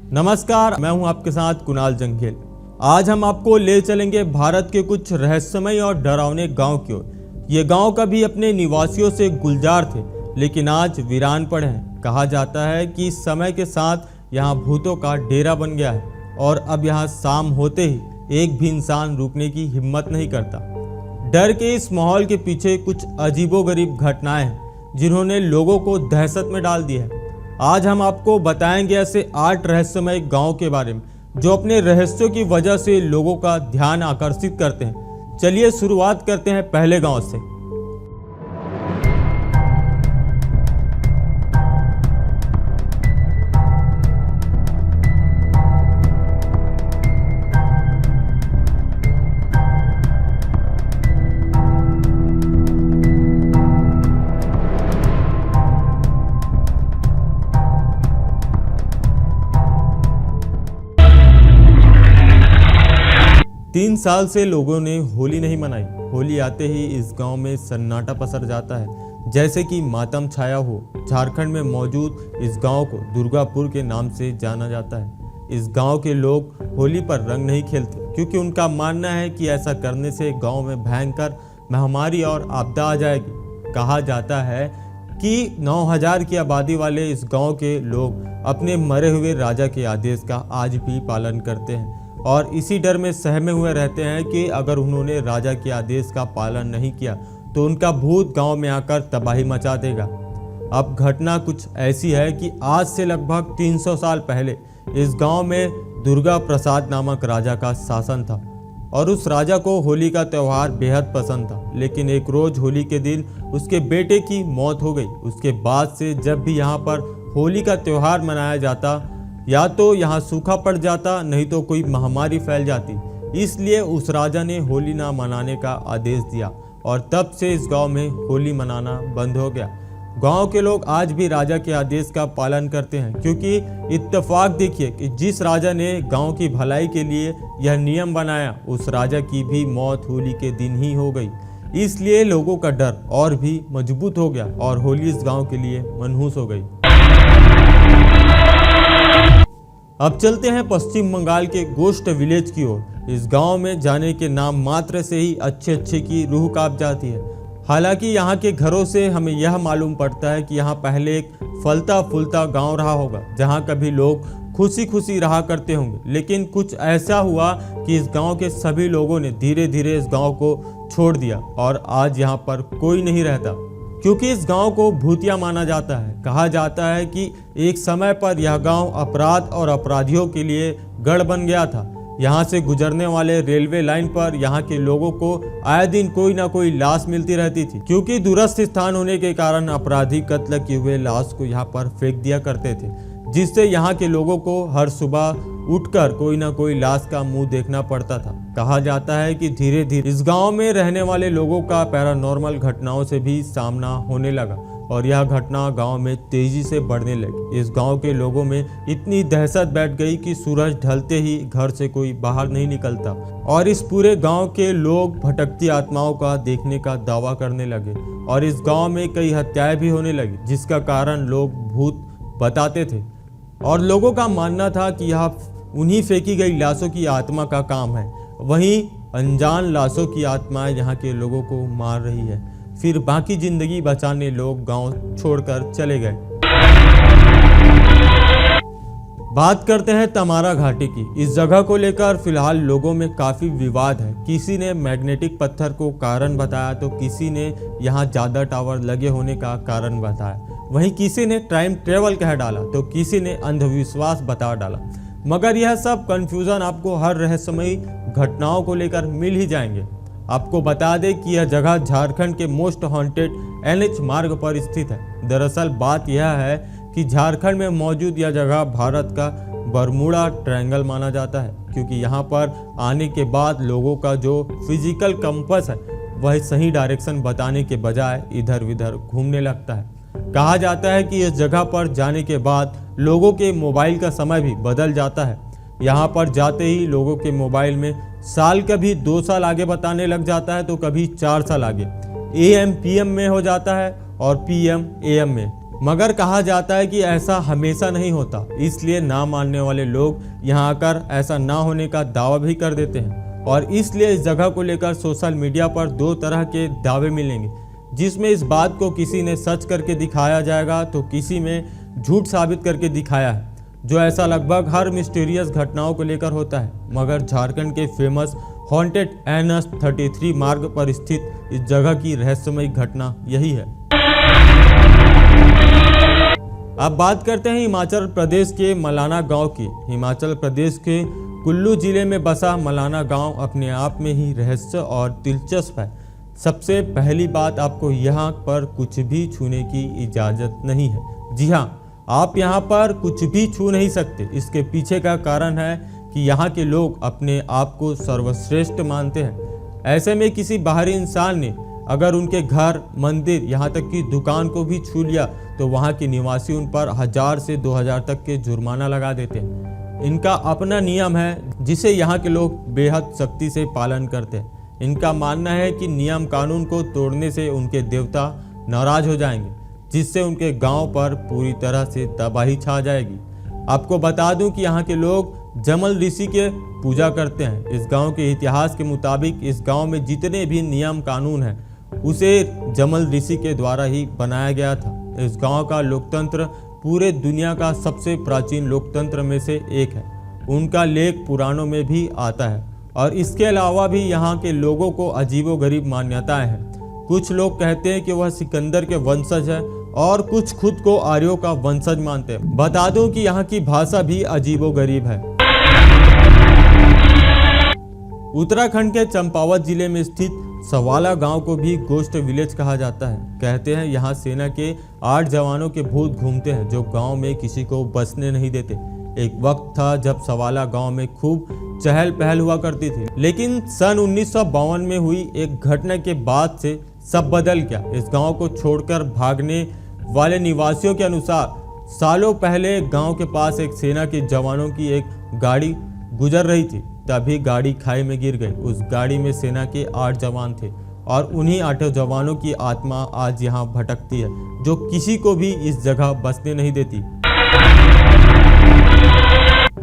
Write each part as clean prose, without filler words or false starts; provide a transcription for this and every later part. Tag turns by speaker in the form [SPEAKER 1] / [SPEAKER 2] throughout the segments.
[SPEAKER 1] नमस्कार, मैं हूं आपके साथ कुणाल जंगेल। आज हम आपको ले चलेंगे भारत के कुछ रहस्यमय और डरावने गांव की ओर। ये गांव कभी अपने निवासियों से गुलजार थे, लेकिन आज वीरान पड़े हैं। कहा जाता है कि समय के साथ यहाँ भूतों का डेरा बन गया है और अब यहाँ शाम होते ही एक भी इंसान रुकने की हिम्मत नहीं करता। डर के इस माहौल के पीछे कुछ अजीबोगरीब घटनाएं हैं जिन्होंने लोगों को दहशत में डाल दिया है। आज हम आपको बताएंगे ऐसे 8 रहस्यमय गांव के बारे में जो अपने रहस्यों की वजह से लोगों का ध्यान आकर्षित करते हैं। चलिए शुरुआत करते हैं पहले गांव से। 3 साल से लोगों ने होली नहीं मनाई। होली आते ही इस गांव में सन्नाटा पसर जाता है, जैसे कि मातम छाया हो। झारखंड में मौजूद इस गांव को दुर्गापुर के नाम से जाना जाता है। इस गांव के लोग होली पर रंग नहीं खेलते क्योंकि उनका मानना है कि ऐसा करने से गांव में भयंकर महामारी और आपदा आ जाएगी। कहा जाता है कि 9000 की आबादी वाले इस गांव के लोग अपने मरे हुए राजा के आदेश का आज भी पालन करते हैं और इसी डर में सहमे हुए रहते हैं कि अगर उन्होंने राजा के आदेश का पालन नहीं किया तो उनका भूत गांव में आकर तबाही मचा देगा। अब घटना कुछ ऐसी है कि आज से लगभग 300 साल पहले इस गांव में दुर्गा प्रसाद नामक राजा का शासन था और उस राजा को होली का त्यौहार बेहद पसंद था। लेकिन एक रोज होली के दिन उसके बेटे की मौत हो गई। उसके बाद से जब भी यहाँ पर होली का त्यौहार मनाया जाता, या तो यहाँ सूखा पड़ जाता, नहीं तो कोई महामारी फैल जाती। इसलिए उस राजा ने होली ना मनाने का आदेश दिया और तब से इस गांव में होली मनाना बंद हो गया। गांव के लोग आज भी राजा के आदेश का पालन करते हैं क्योंकि इत्तेफाक देखिए कि जिस राजा ने गांव की भलाई के लिए यह नियम बनाया, उस राजा की भी मौत होली के दिन ही हो गई। इसलिए लोगों का डर और भी मजबूत हो गया और होली इस गाँव के लिए मनहूस हो गई। अब चलते हैं पश्चिम बंगाल के गोस्ट विलेज की ओर। इस गांव में जाने के नाम मात्र से ही अच्छे की रूह कांप जाती है। हालांकि यहाँ के घरों से हमें यह मालूम पड़ता है कि यहाँ पहले एक फलता फूलता गांव रहा होगा जहाँ कभी लोग खुशी रहा करते होंगे। लेकिन कुछ ऐसा हुआ कि इस गांव के सभी लोगों ने धीरे धीरे इस गांव को छोड़ दिया और आज यहाँ पर कोई नहीं रहता क्योंकि इस गांव को भूतिया माना जाता है। कहा जाता है कि एक समय पर यह गांव अपराध और अपराधियों के लिए गढ़ बन गया था। यहाँ से गुजरने वाले रेलवे लाइन पर यहाँ के लोगों को आए दिन कोई ना कोई लाश मिलती रहती थी क्योंकि दूरस्थ स्थान होने के कारण अपराधी कत्ल किए हुए लाश को यहाँ पर फेंक दिया करते थे, जिससे यहाँ के लोगों को हर सुबह उठकर कोई ना कोई लाश का मुंह देखना पड़ता था। कहा जाता है कि धीरे धीरे इस गांव में रहने वाले लोगों का पैरानॉर्मल घटनाओं से भी सामना होने लगा और यह घटना गांव में तेजी से बढ़ने लगी। इस गांव के लोगों में इतनी दहशत बैठ गई कि सूरज ढलते ही घर से कोई बाहर नहीं निकलता और इस पूरे गांव के लोग भटकती आत्माओं का देखने का दावा करने लगे और इस गांव में कई हत्याएं भी होने लगी, जिसका कारण लोग भूत बताते थे और लोगों का मानना था कि यह उन्हीं फेंकी गई लाशों की आत्मा का काम है। वहीं अनजान लाशों की आत्माएं यहाँ के लोगों को मार रही है। फिर बाकी जिंदगी बचाने लोग गांव छोड़कर चले गए। बात करते हैं तमारा घाटी की। इस जगह को लेकर फिलहाल लोगों में काफी विवाद है। किसी ने मैग्नेटिक पत्थर को कारण बताया तो किसी ने यहाँ ज्यादा टावर लगे होने का कारण बताया। वहीं किसी ने टाइम ट्रेवल कह डाला तो किसी ने अंधविश्वास बता डाला। मगर यह सब कंफ्यूजन आपको हर रहस्यमयी घटनाओं को लेकर मिल ही जाएंगे। आपको बता दें कि यह जगह झारखंड के मोस्ट हॉन्टेड NH मार्ग पर स्थित है। दरअसल बात यह है कि झारखंड में मौजूद यह जगह भारत का बरमूडा ट्रायंगल माना जाता है क्योंकि यहाँ पर आने के बाद लोगों का जो फिजिकल कंपास है वह सही डायरेक्शन बताने के बजाय इधर उधर घूमने लगता है। कहा जाता है कि इस जगह पर जाने के बाद लोगों के मोबाइल का समय भी बदल जाता है। यहाँ पर जाते ही लोगों के मोबाइल में साल कभी 2 साल आगे बताने लग जाता है तो कभी 4 साल आगे। AM PM में हो जाता है और PM AM में। मगर कहा जाता है कि ऐसा हमेशा नहीं होता, इसलिए ना मानने वाले लोग यहाँ आकर ऐसा ना होने का दावा भी कर देते हैं। और इसलिए इस जगह को लेकर सोशल मीडिया पर दो तरह के दावे मिलेंगे, जिसमें इस बात को किसी ने सच करके दिखाया जाएगा तो किसी में झूठ साबित करके दिखाया है, जो ऐसा लगभग हर मिस्टीरियस घटनाओं को लेकर होता है। मगर झारखंड के फेमस हॉन्टेड NH-33 मार्ग पर स्थित इस जगह की रहस्यमयी घटना यही है। अब बात करते हैं हिमाचल प्रदेश के मलाना गांव की। हिमाचल प्रदेश के कुल्लू जिले में बसा मलाना गांव अपने आप में ही रहस्य और दिलचस्प है। सबसे पहली बात, आपको यहाँ पर कुछ भी छूने की इजाज़त नहीं है। जी हाँ, आप यहाँ पर कुछ भी छू नहीं सकते। इसके पीछे का कारण है कि यहाँ के लोग अपने आप को सर्वश्रेष्ठ मानते हैं। ऐसे में किसी बाहरी इंसान ने अगर उनके घर, मंदिर, यहाँ तक कि दुकान को भी छू लिया तो वहाँ के निवासी उन पर 1000 से 2000 तक के जुर्माना लगा देते हैं। इनका अपना नियम है जिसे यहाँ के लोग बेहद सख्ती से पालन करते हैं। इनका मानना है कि नियम कानून को तोड़ने से उनके देवता नाराज हो जाएंगे, जिससे उनके गांव पर पूरी तरह से तबाही छा जाएगी। आपको बता दूं कि यहाँ के लोग जमल ऋषि के पूजा करते हैं। इस गांव के इतिहास के मुताबिक इस गांव में जितने भी नियम कानून हैं उसे जमल ऋषि के द्वारा ही बनाया गया था। इस गांव का लोकतंत्र पूरे दुनिया का सबसे प्राचीन लोकतंत्र में से एक है। उनका लेख पुराणों में भी आता है। और इसके अलावा भी यहाँ के लोगों को अजीबोगरीब मान्यताएं हैं। कुछ लोग कहते हैं कि वह सिकंदर के वंशज है और कुछ खुद को आर्यों का वंशज मानते हैं। बता दूं कि यहाँ की भाषा भी अजीबोगरीब है। उत्तराखंड के चंपावत जिले में स्थित सवाला गांव को भी गोस्ट विलेज कहा जाता है। कहते हैं यहाँ सेना के 8 जवानों के भूत घूमते हैं, जो गांव में किसी को बसने नहीं देते। एक वक्त था जब सवाला गांव में खूब चहल पहल हुआ करती थी, लेकिन सन 1952 में हुई एक घटना के बाद से सब बदल गया। इस गांव को छोड़कर भागने वाले निवासियों के अनुसार सालों पहले गांव के पास एक सेना के जवानों की एक गाड़ी गुजर रही थी, तभी गाड़ी खाई में गिर गई। उस गाड़ी में सेना के 8 जवान थे और उन्हीं 8 जवानों की आत्मा आज यहाँ भटकती है, जो किसी को भी इस जगह बसने नहीं देती।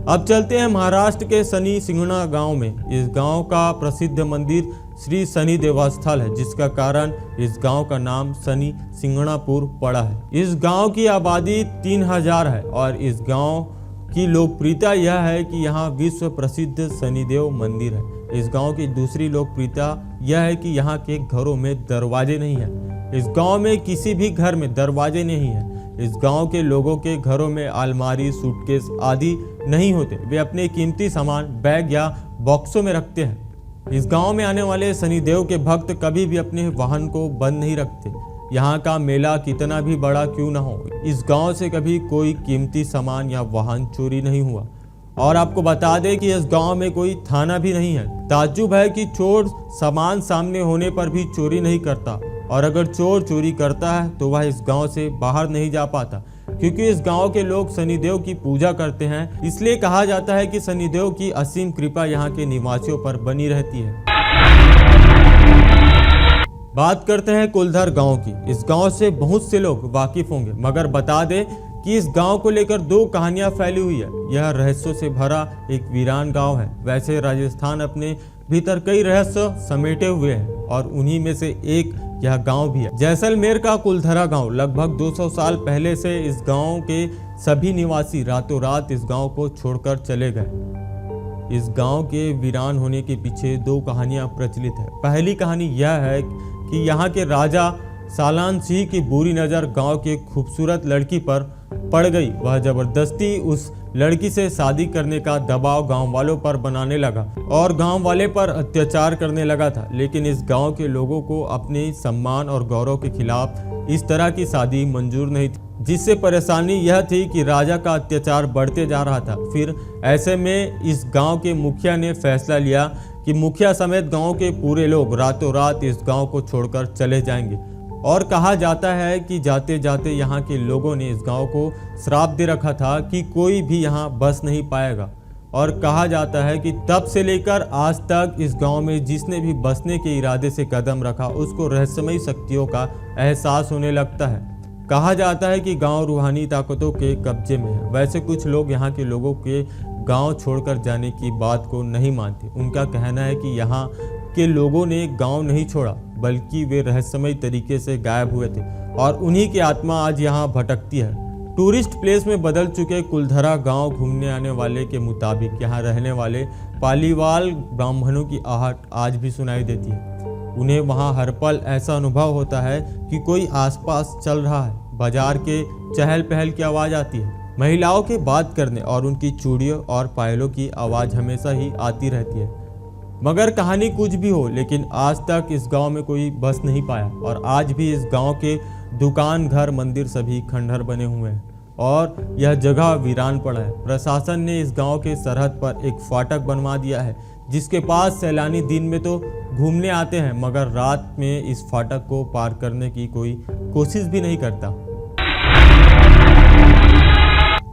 [SPEAKER 1] अब चलते हैं महाराष्ट्र के शनि सिंगणा गांव में। इस गांव का प्रसिद्ध मंदिर श्री शनि देवस्थल है, जिसका कारण इस गांव का नाम शनि सिंगणापुर पड़ा है। इस गांव की आबादी 3000 है और इस गांव की लोकप्रियता यह है कि यहाँ विश्व प्रसिद्ध शनिदेव मंदिर है। इस गांव की दूसरी लोकप्रियता यह है कि यहाँ के घरों में दरवाजे नहीं है। इस गांव में किसी भी घर में दरवाजे नहीं है। इस गांव के लोगों के घरों में अलमारी, सूटकेस आदि नहीं होते। वे अपने कीमती सामान बैग या बॉक्सों में रखते हैं। इस गांव में आने वाले शनिदेव के भक्त कभी भी अपने वाहन को बंद नहीं रखते। यहाँ का मेला कितना भी बड़ा क्यों न हो, इस गांव से कभी कोई कीमती सामान या वाहन चोरी नहीं हुआ। और आपको बता दें कि इस गांव में कोई थाना भी नहीं है। ताज्जुब है कि चोर सामान सामने होने पर भी चोरी नहीं करता, और अगर चोर चोरी करता है तो वह इस गांव से बाहर नहीं जा पाता, क्योंकि इस गांव के लोग शनिदेव की पूजा करते हैं। इसलिए कहा जाता है कि शनिदेव की असीम कृपा यहाँ के निवासियों पर बनी रहती है। बात करते हैं कुलधर गांव की। इस गांव से बहुत से लोग वाकिफ होंगे, मगर बता दें कि इस गांव को लेकर 2 कहानियां फैली हुई है। यह रहस्यों से भरा एक वीरान गांव है। वैसे राजस्थान अपने भीतर कई रहस्य समेटे हुए हैं और उन्हीं में से एक यह गांव भी है। जैसलमेर का कुलधरा गांव लगभग 200 साल पहले से इस गांव के सभी निवासी रातों रात इस गांव को छोड़कर चले गए। इस गांव के वीरान होने के पीछे 2 कहानियां प्रचलित है। पहली कहानी यह है कि यहाँ के राजा सालान सिंह की बुरी नज़र गांव की खूबसूरत लड़की पर पड़ गई। वह जबरदस्ती उस लड़की से शादी करने का दबाव गांव वालों पर बनाने लगा और गांव वाले पर अत्याचार करने लगा था। लेकिन इस गांव के लोगों को अपने सम्मान और गौरव के खिलाफ इस तरह की शादी मंजूर नहीं थी, जिससे परेशानी यह थी कि राजा का अत्याचार बढ़ते जा रहा था। फिर ऐसे में इस गांव के मुखिया ने फैसला लिया कि मुखिया समेत गांव के पूरे लोग रातों रात इस गांव को छोड़कर चले जाएंगे। और कहा जाता है कि जाते जाते यहाँ के लोगों ने इस गांव को श्राप दे रखा था कि कोई भी यहाँ बस नहीं पाएगा। और कहा जाता है कि तब से लेकर आज तक इस गांव में जिसने भी बसने के इरादे से कदम रखा उसको रहस्यमयी शक्तियों का एहसास होने लगता है। कहा जाता है कि गांव रूहानी ताकतों के कब्जे में है। वैसे कुछ लोग यहाँ के लोगों के गांव छोड़कर जाने की बात को नहीं मानते। उनका कहना है कि यहाँ के लोगों ने गांव नहीं छोड़ा, बल्कि वे रहस्यमय तरीके से गायब हुए थे और उन्हीं की आत्मा आज यहाँ भटकती है। टूरिस्ट प्लेस में बदल चुके कुलधरा गांव घूमने आने वाले के मुताबिक यहाँ रहने वाले पालीवाल ब्राह्मणों की आहट आज भी सुनाई देती है। उन्हें वहाँ हर पल ऐसा अनुभव होता है कि कोई आसपास चल रहा है। बाजार के चहल पहल की आवाज़ आती है। महिलाओं के बात करने और उनकी चूड़ियों और पायलों की आवाज़ हमेशा ही आती रहती है। मगर कहानी कुछ भी हो, लेकिन आज तक इस गांव में कोई बस नहीं पाया और आज भी इस गांव के दुकान, घर, मंदिर सभी खंडहर बने हुए हैं और यह जगह वीरान पड़ा है। प्रशासन ने इस गांव के सरहद पर एक फाटक बनवा दिया है, जिसके पास सैलानी दिन में तो घूमने आते हैं, मगर रात में इस फाटक को पार करने की कोई कोशिश भी नहीं करता।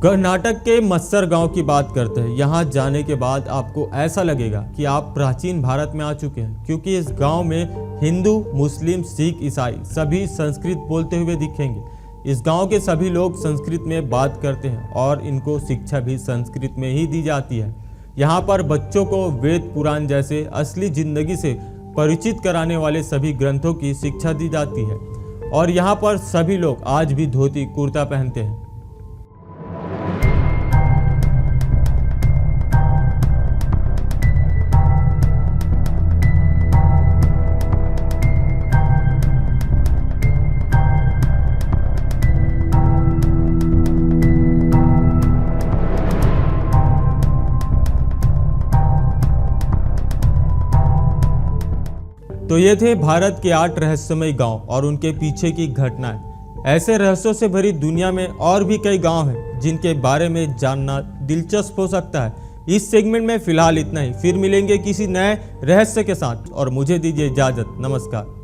[SPEAKER 1] कर्नाटक के मत्सर गांव की बात करते हैं। यहाँ जाने के बाद आपको ऐसा लगेगा कि आप प्राचीन भारत में आ चुके हैं, क्योंकि इस गांव में हिंदू, मुस्लिम, सिख, ईसाई सभी संस्कृत बोलते हुए दिखेंगे। इस गांव के सभी लोग संस्कृत में बात करते हैं और इनको शिक्षा भी संस्कृत में ही दी जाती है। यहाँ पर बच्चों को वेद पुराण जैसे असली जिंदगी से परिचित कराने वाले सभी ग्रंथों की शिक्षा दी जाती है और यहाँ पर सभी लोग आज भी धोती कुर्ता पहनते हैं। तो ये थे भारत के 8 रहस्यमय गांव और उनके पीछे की घटनाएं। ऐसे रहस्यों से भरी दुनिया में और भी कई गांव हैं जिनके बारे में जानना दिलचस्प हो सकता है। इस सेगमेंट में फिलहाल इतना ही। फिर मिलेंगे किसी नए रहस्य के साथ और मुझे दीजिए इजाजत। नमस्कार।